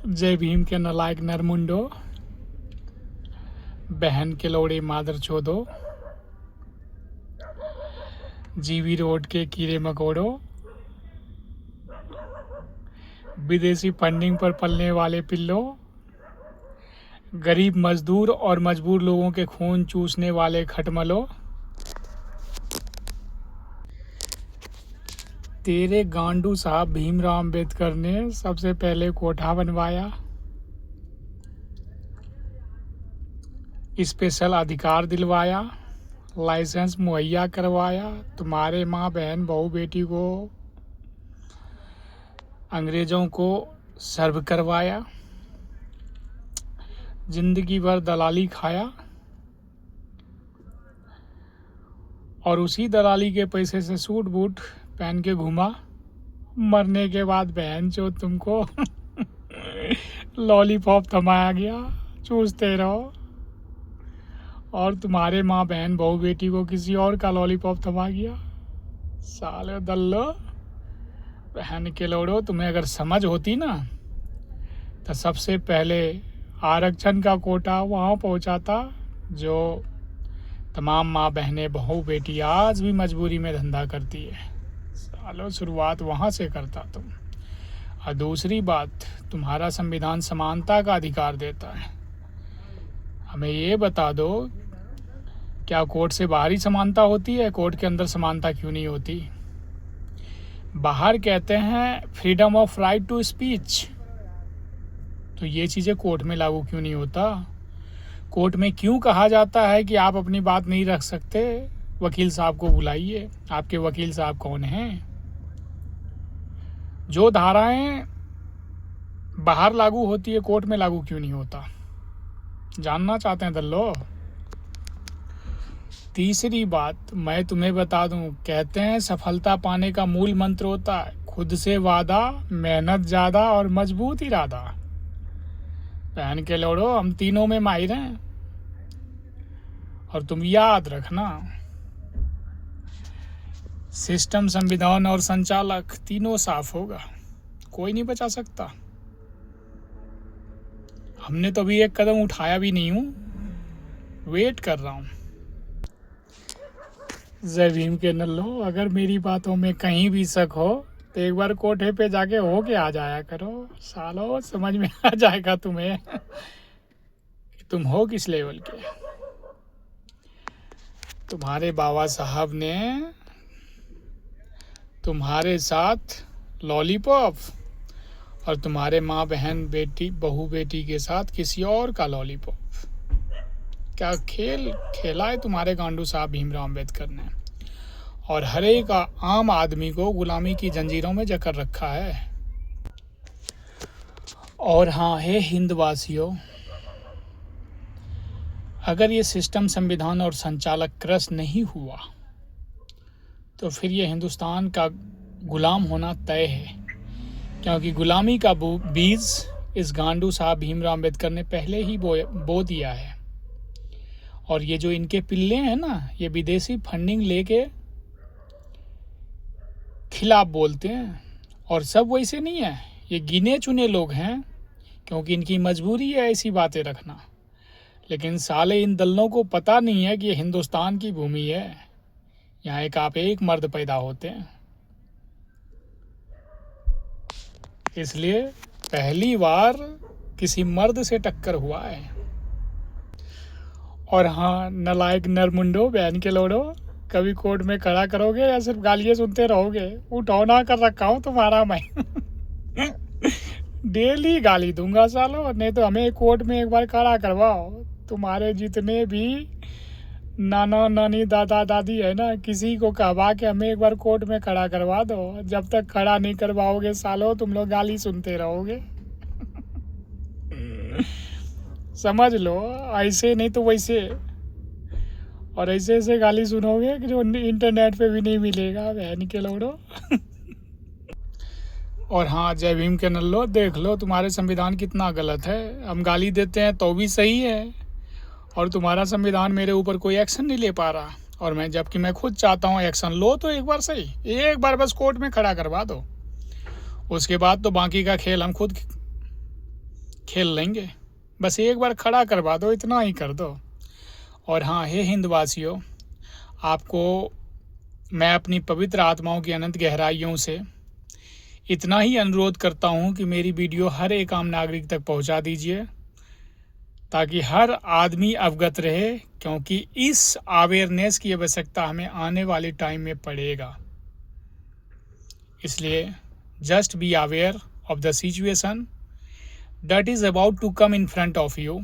जय भीम के नालायक नरमुंडो, बहन के लौड़े मादर चोदो, जीवी रोड के कीड़े मकोड़ो, विदेशी फंडिंग पर पलने वाले पिल्लो, गरीब मजदूर और मजबूर लोगों के खून चूसने वाले खटमलो, तेरे गांडू साहब भीमराव अंबेडकर ने सबसे पहले कोठा बनवाया, स्पेशल अधिकार दिलवाया, लाइसेंस मुहैया करवाया, तुम्हारे माँ बहन बहू बेटी को अंग्रेज़ों को सर्व करवाया, जिंदगी भर दलाली खाया और उसी दलाली के पैसे से सूट बूट पहन के घूमा। मरने के बाद बहन जो तुमको लॉलीपॉप थमाया गया, चूसते रहो, और तुम्हारे माँ बहन बहू बेटी को किसी और का लॉलीपॉप थमा गया। साले दल्लो, बहन के लोड़ो, तुम्हें अगर समझ होती ना तो सबसे पहले आरक्षण का कोटा वहाँ पहुँचाता जो तमाम माँ बहनें बहू बेटी आज भी मजबूरी में धंधा करती है। सालों शुरुआत वहाँ से करता तुम। और दूसरी बात, तुम्हारा संविधान समानता का अधिकार देता है। हमें ये बता दो, क्या कोर्ट से बाहर ही समानता होती है? कोर्ट के अंदर समानता क्यों नहीं होती? बाहर कहते हैं freedom of right to speech, तो ये चीज़ें कोर्ट में लागू क्यों नहीं होता? कोर्ट में क्यों कहा जाता है कि आप अपनी बात नहीं रख सकते? वकील साहब को बुलाइए। आपके वकील साहब कौन हैं? जो धाराएं बाहर लागू होती है कोर्ट में लागू क्यों नहीं होता? जानना चाहते हैं दल्लो? तीसरी बात मैं तुम्हें बता दूं, कहते हैं सफलता पाने का मूल मंत्र होता है खुद से वादा, मेहनत ज़्यादा और मजबूत इरादा। बहन के लोड़ो, हम तीनों में माहिर हैं। और तुम याद रखना, सिस्टम, संविधान और संचालक तीनों साफ होगा, कोई नहीं बचा सकता। हमने तो अभी एक कदम उठाया भी नहीं हूँ, वेट कर रहा हूँ। जय भीम के नल्लो, अगर मेरी बातों में कहीं भी शक हो तो एक बार कोठे पे जाके हो के आ जाया करो। सालो समझ में आ जाएगा तुम्हें कि तुम हो किस लेवल के। तुम्हारे बाबा साहब ने तुम्हारे साथ लॉलीपॉप और तुम्हारे माँ बहन बेटी बहू बेटी के साथ किसी और का लॉलीपॉप, क्या खेल खेला है तुम्हारे गांडू साहब भीमराव अंबेडकर ने। और हर एक आम आदमी को गुलामी की जंजीरों में जकड़ रखा है। और हाँ, हे हिंदवासियों, अगर ये सिस्टम, संविधान और संचालक क्रश नहीं हुआ तो फिर ये हिंदुस्तान का गुलाम होना तय है, क्योंकि गुलामी का बीज इस गांडू साहब भीमराव अंबेडकर ने पहले ही बो दिया है। और ये जो इनके पिल्ले हैं ना, ये विदेशी फंडिंग लेके खिलाफ बोलते हैं, और सब वैसे नहीं है, ये गिने चुने लोग हैं, क्योंकि इनकी मजबूरी है ऐसी बातें रखना। लेकिन साले इन दल्लों को पता नहीं है कि ये हिंदुस्तान की भूमि है, यहाँ एक मर्द पैदा होते हैं। इसलिए पहली बार किसी मर्द से टक्कर हुआ है। और हाँ, नालायक नरमुंडो, बहन के लोड़ो, कभी कोर्ट में खड़ा करोगे या सिर्फ गालियाँ सुनते रहोगे? उठौना कर रखा हूँ तुम्हारा मैं। डेली गाली दूंगा सालो, नहीं तो हमें कोर्ट में एक बार खड़ा करवाओ। तुम्हारे जितने भी नाना नानी दादा दादी है ना, किसी को कहवा के हमें एक बार कोर्ट में खड़ा करवा दो। जब तक खड़ा नहीं करवाओगे सालो, तुम लोग गाली सुनते रहोगे। समझ लो, ऐसे नहीं तो वैसे, और ऐसे ऐसे गाली सुनोगे कि जो इंटरनेट पे भी नहीं मिलेगा, बहन के लोड़ो। और हाँ, जय भीम के नल्लो, देख लो तुम्हारे संविधान कितना गलत है। हम गाली देते हैं तो भी सही है, और तुम्हारा संविधान मेरे ऊपर कोई एक्शन नहीं ले पा रहा। और मैं, जबकि मैं खुद चाहता हूँ एक्शन लो, तो एक बार सही, एक बार बस कोर्ट में खड़ा करवा दो, उसके बाद तो बाकी का खेल हम खुद खेल लेंगे। बस एक बार खड़ा करवा दो, इतना ही कर दो। और हाँ, हे हिंदवासियों, आपको मैं अपनी पवित्र आत्माओं की अनंत गहराइयों से इतना ही अनुरोध करता हूँ कि मेरी वीडियो हर एक आम नागरिक तक पहुँचा दीजिए, ताकि हर आदमी अवगत रहे, क्योंकि इस अवेयरनेस की आवश्यकता हमें आने वाले टाइम में पड़ेगा। इसलिए just be aware of the situation that is about to come in front of you.